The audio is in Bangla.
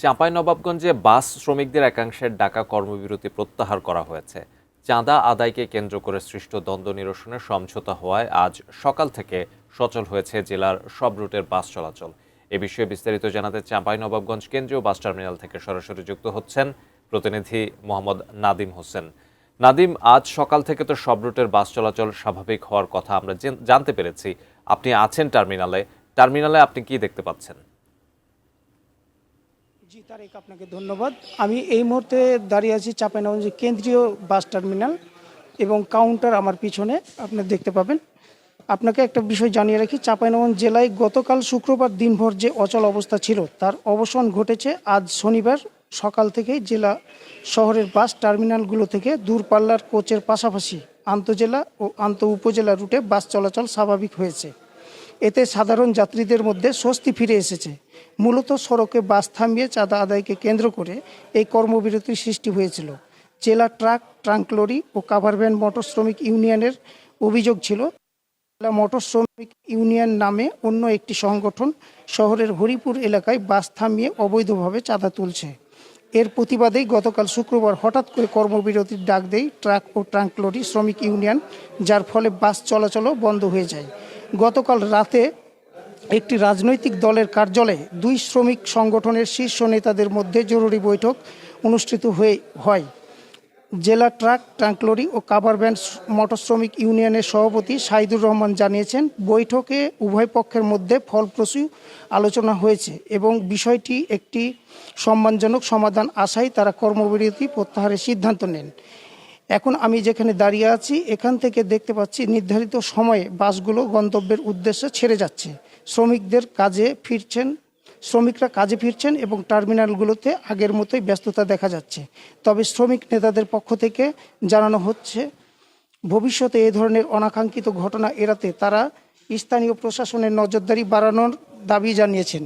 চাঁপাইনবাবগঞ্জে বাস শ্রমিকদের একাংশের ডাকা কর্মবিরতি প্রত্যাহার করা হয়েছে। চাঁদা আদায়কে কেন্দ্র করে সৃষ্ট দ্বন্দ্ব নিরসনে সমঝোতা হওয়ায় আজ সকাল থেকে সচল হয়েছে জেলার সব রুটের বাস চলাচল। এ বিষয়ে বিস্তারিত জানাতে চাঁপাইনবাবগঞ্জ কেন্দ্রীয় বাস টার্মিনাল থেকে সরাসরি যুক্ত হচ্ছেন প্রতিনিধি মোহাম্মদ নাদিম হোসেন। নাদিম, আজ সকাল থেকে তো সব রুটের বাস চলাচল স্বাভাবিক হওয়ার কথা আমরা জানতে পেরেছি। আপনি আছেন টার্মিনালে আপনি কি দেখতে পাচ্ছেন? জি তারেক, আপনাকে ধন্যবাদ। আমি এই মুহূর্তে দাঁড়িয়ে আছি চাঁপাইনবাবগঞ্জের কেন্দ্রীয় বাস টার্মিনাল এবং কাউন্টার আমার পিছনে আপনি দেখতে পাবেন। আপনাকে একটা বিষয় জানিয়ে রাখি, চাঁপাইনবাবগঞ্জ জেলায় গতকাল শুক্রবার দিনভর যে অচল অবস্থা ছিল তার অবসান ঘটেছে আজ শনিবার সকাল থেকেই জেলা শহরের বাস টার্মিনালগুলো থেকে দূরপাল্লার কোচের পাশাপাশি আন্তজেলা ও আন্তঃ উপজেলা রুটে বাস চলাচল স্বাভাবিক হয়েছে। এতে সাধারণ যাত্রীদের মধ্যে স্বস্তি ফিরে এসেছে। মূলত সড়কে বাস থামিয়ে চাঁদা আদায়কে কেন্দ্র করে এই কর্মবিরতির সৃষ্টি হয়েছিল। জেলা ট্রাঙ্ক লরি ও কাভার ভ্যান মোটর শ্রমিক ইউনিয়নের অভিযোগ ছিল, জেলা মোটর শ্রমিক ইউনিয়ন নামে অন্য একটি সংগঠন শহরের হরিপুর এলাকায় বাস থামিয়ে অবৈধভাবে চাঁদা তুলছে। এর প্রতিবাদেই গতকাল শুক্রবার হঠাৎ করে কর্মবিরতির ডাক দেয় ট্রাক ও ট্রাঙ্ক লরি শ্রমিক ইউনিয়ন, যার ফলে বাস চলাচলও বন্ধ হয়ে যায়। গতকাল রাতে একটি রাজনৈতিক দলের কার্যালয়ে দুই শ্রমিক সংগঠনের শীর্ষ নেতাদের মধ্যে জরুরি বৈঠক অনুষ্ঠিত হয়। জেলা ট্রাঙ্ক লরি ও কাভার ভ্যান মোটর শ্রমিক ইউনিয়নের সভাপতি সাইদুর রহমান জানিয়েছেন, বৈঠকে উভয় পক্ষের মধ্যে ফলপ্রসূ আলোচনা হয়েছে এবং বিষয়টি একটি সম্মানজনক সমাধান আশায় তারা কর্মবিরতি প্রত্যাহারের সিদ্ধান্ত নেন। এখন আমি যেখানে দাঁড়িয়ে আছি এখান থেকে দেখতে পাচ্ছি নির্ধারিত সময়ে বাসগুলো গন্তব্যের উদ্দেশ্যে ছেড়ে যাচ্ছে। শ্রমিকরা কাজে ফিরছেন এবং টার্মিনালগুলোতে আগের মতোই ব্যস্ততা দেখা যাচ্ছে। তবে শ্রমিক নেতাদের পক্ষ থেকে জানানো হচ্ছে, ভবিষ্যতে এই ধরনের অনাকাঙ্ক্ষিত ঘটনা এড়াতে তারা স্থানীয় প্রশাসনের নজরদারি বাড়ানোর দাবি জানিয়েছেন।